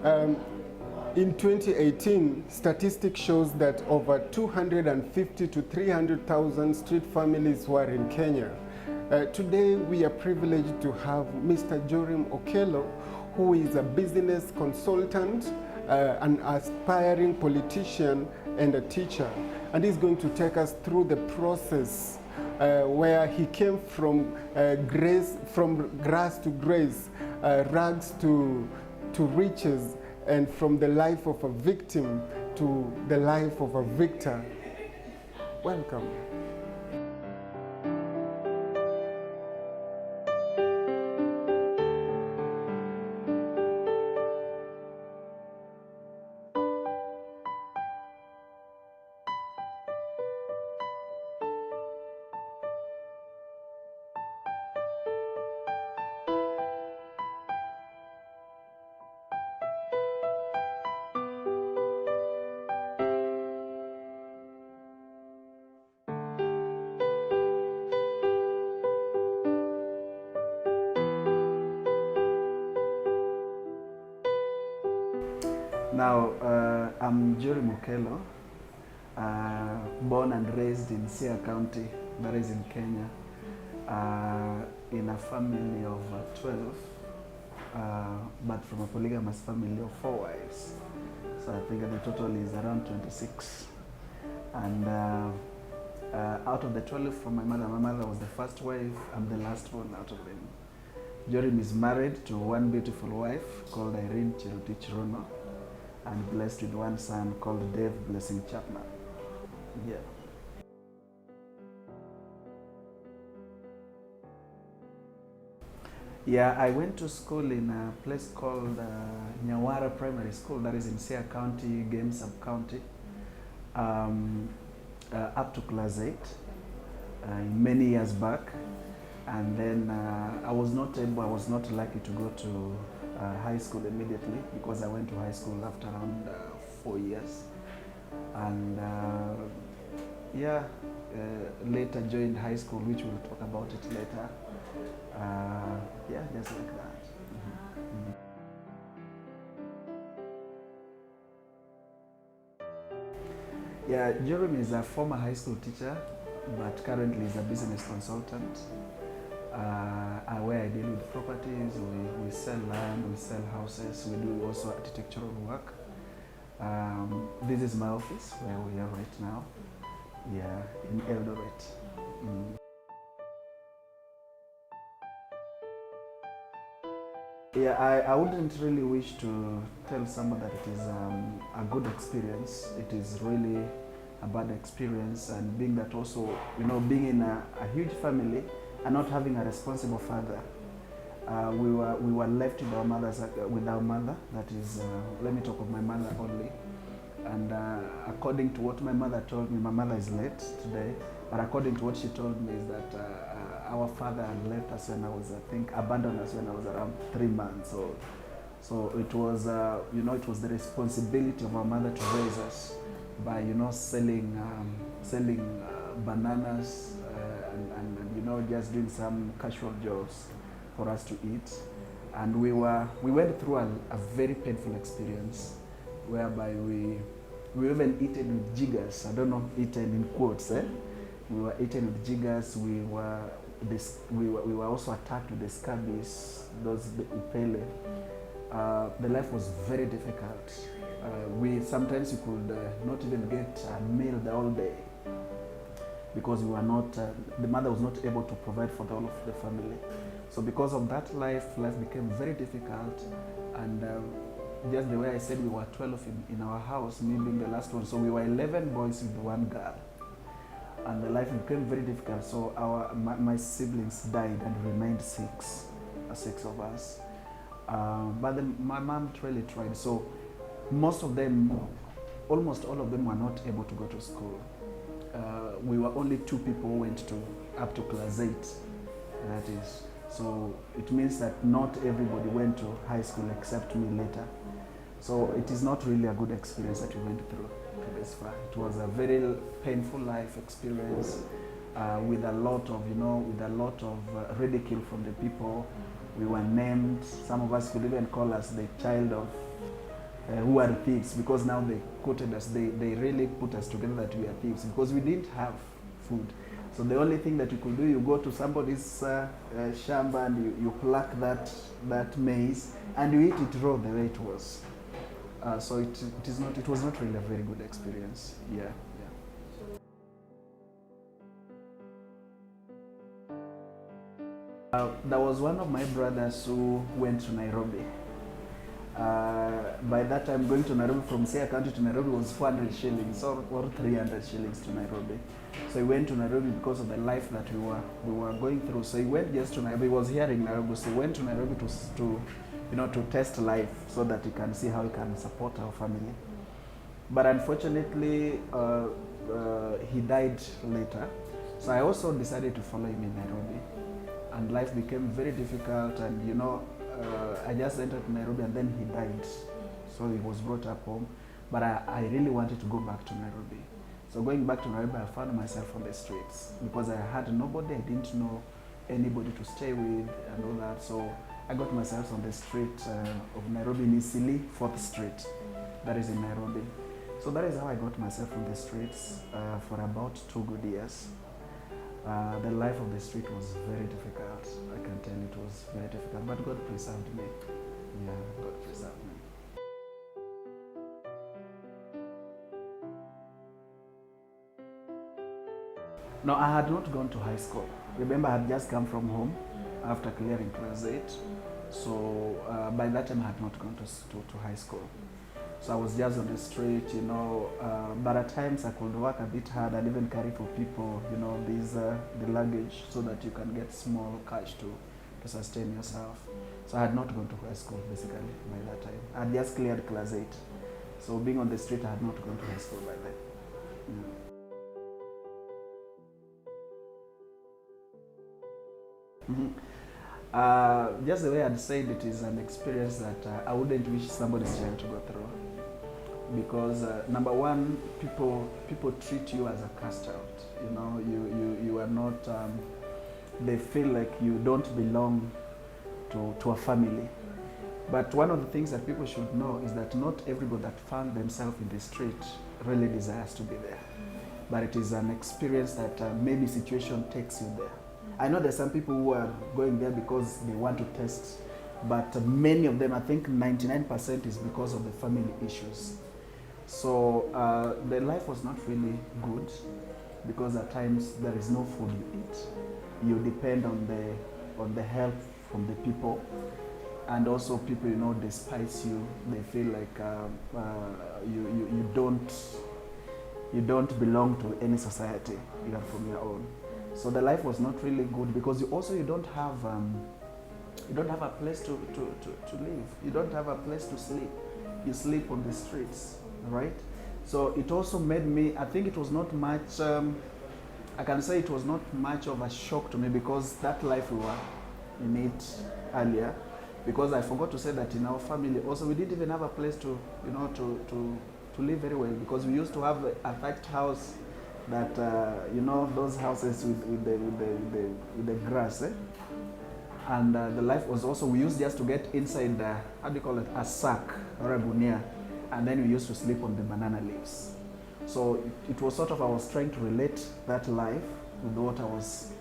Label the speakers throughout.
Speaker 1: Um, in 2018, statistics shows that over 250 to 300,000 street families were in Kenya. Today, we are privileged to have Mr. Jorim Okello, who is a business consultant, an aspiring politician, and a teacher. And he's going to take us through the process where he came from grass to grace, rags to riches, and from the life of a victim to the life of a victor. Welcome.
Speaker 2: Now, I'm Jorim Okello, born and raised in Siaya County, that is in Kenya, in a family of 12, but from a polygamous family of 4 wives. So I think the total is around 26. And out of the 12 from my mother was the first wife. I'm the last one out of them. Jorim is married to one beautiful wife called Irene Cherotich Rono, and blessed with one son called Dave Blessing Chapman. Yeah. Yeah, I went to school in a place called Nyawara Primary School, that is in Siaya County, Game Sub-County, up to class 8, many years back. And then I was not lucky to go to high school immediately, because I went to high school after around 4 years. And later joined high school, which we'll talk about it later. Just like that. Mm-hmm. Yeah, Jorim is a former high school teacher, but currently is a business consultant. Where I deal with properties, we sell land, we sell houses, we do also architectural work. This is my office where we are right now, in Eldoret. I wouldn't really wish to tell someone that it is a good experience. It is really a bad experience, and being that also, being in a huge family and not having a responsible father. We were left with our mother. That is, let me talk of my mother only. And according to what my mother told me, my mother is late today, but according to what she told me is that our father had left us when I was, abandoned us when I was around 3 months. So it was, it was the responsibility of our mother to raise us by, selling bananas and just doing some casual jobs for us to eat. And we went through a very painful experience, whereby we even eaten with jiggers. I don't know, eaten in quotes. We were eaten with jiggers. We were also attacked with the scabies, those upele. The life was very difficult. Sometimes you could not even get a meal the whole day, because we were not, the mother was not able to provide for the whole of the family. So because of that, life became very difficult. And just the way I said, we were 12 in our house, me being the last one. So we were 11 boys with 1 girl. And the life became very difficult. So my siblings died and remained 6 of us. But then my mom really tried. So most of them, almost all of them, were not able to go to school. We were only 2 people who went up to class 8, that is. So it means that not everybody went to high school except me later. So it is not really a good experience that we went through to this far. It was a very painful life experience, with a lot of ridicule from the people. We were named. Some of us could even call us the child of who are thieves, because now they quoted us, they really put us together that we are thieves because we didn't have food. So the only thing that you could do, you go to somebody's shamba and you pluck that maize and you eat it raw the way it was. So it was not really a very good experience. Yeah. There was one of my brothers who went to Nairobi. By that time, going to Nairobi from Siaya County to Nairobi was 400 shillings or 300 shillings to Nairobi. So he went to Nairobi because of the life that we were going through. So he went just to Nairobi. He was here in Nairobi, so he went to Nairobi to test life so that he can see how he can support our family. But unfortunately, he died later. So I also decided to follow him in Nairobi. And life became very difficult, and I just entered Nairobi and then he died. So he was brought up home. But I really wanted to go back to Nairobi. So going back to Nairobi, I found myself on the streets because I had nobody, I didn't know anybody to stay with and all that. So I got myself on the street of Nairobi, in Isili, 4th Street. That is in Nairobi. So that is how I got myself on the streets for about 2 good years. The life of the street was very difficult. I can tell it was very difficult, but God preserved me. Yeah, God preserved me. No, I had not gone to high school. Remember, I had just come from home after clearing class 8. So by that time, I had not gone to high school. So I was just on the street, but at times I could work a bit hard and even carry for people, the luggage, so that you can get small cash to sustain yourself. So I had not gone to high school basically by that time. I had just cleared class 8. So being on the street, I had not gone to high school by then. Just the way I'd said, it is an experience that I wouldn't wish somebody's child to go through. Because number one, people treat you as a cast out. You are not. They feel like you don't belong to a family. But one of the things that people should know is that not everybody that found themselves in the street really desires to be there. But it is an experience that maybe situation takes you there. I know there's some people who are going there because they want to test, but many of them, I think 99%, is because of the family issues. So the life was not really good because at times there is no food you eat. You depend on the help from the people, and also people despise you. They feel like you don't belong to any society, even from your own. So the life was not really good because you don't have a place to live. You don't have a place to sleep. You sleep on the streets, right? So it also made me, I think it was not much, I can say it was not much of a shock to me because that life we were in it earlier. Because I forgot to say that in our family also we didn't even have a place to live very well, because we used to have a thatched house that those houses with the grass, and the life was also, we used just to get inside how do you call it, a sack or a gunia, and then we used to sleep on the banana leaves. So it was sort of, I was trying to relate that life with what I was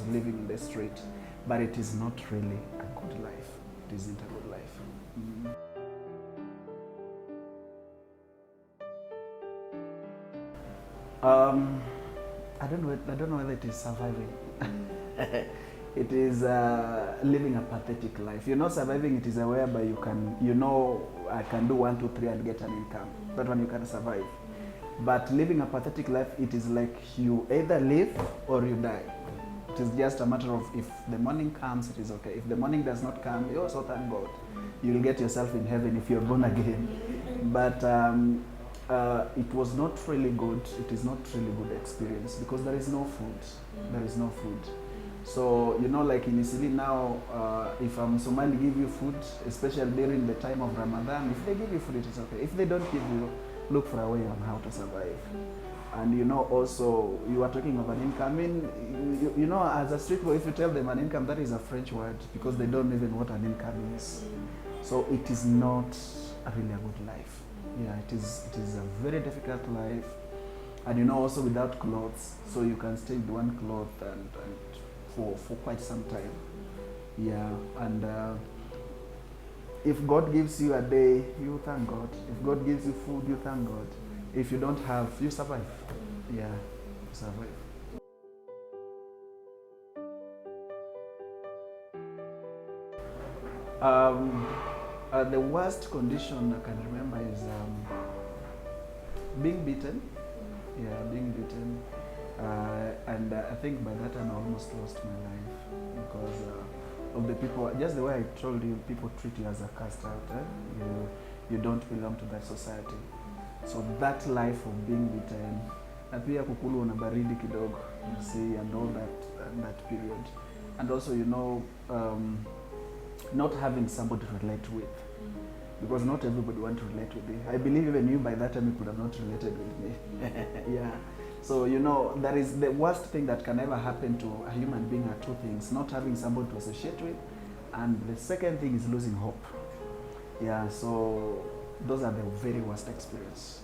Speaker 2: living in the street, but it is not really a good life. It isn't a good life. I don't know whether it is surviving. It is living a pathetic life. Surviving, it is a whereby you can, I can do 1, 2, 3 and get an income. That one you can survive. But living a pathetic life, it is like you either live or you die. It is just a matter of, if the morning comes, it is okay. If the morning does not come, you also thank God. You'll get yourself in heaven if you're born again. But it was not really good. It is not really good experience because there is no food. There is no food. So, like in Isili now, if Somali give you food, especially during the time of Ramadan, if they give you food, it is okay. If they don't give you, look for a way on how to survive. And also, you are talking of an income. I mean, as a street boy, if you tell them an income, that is a French word because they don't even know what an income is. So it is not really a good life. Yeah, it is a very difficult life, and you know, also without clothes, so you can stay with one cloth and for quite some time. Yeah, and if God gives you a day, you thank God. If God gives you food, you thank God. If you don't have, you survive. Yeah, you survive. The worst condition I can remember is being beaten. Yeah, being beaten. And I think by that time I almost lost my life because of the people, just the way I told you, people treat you as a cast out. You don't belong to that society. So that life of being beaten, na pia kukulwa na baridi kidogo, you see, and all that period. And also, you know, not having somebody to relate with. Because not everybody wants to relate with you. I believe even you by that time you could have not related with me. Yeah. So, you know, that is the worst thing that can ever happen to a human being are two things. Not having somebody to associate with, and the second thing is losing hope. Yeah, so those are the very worst experiences.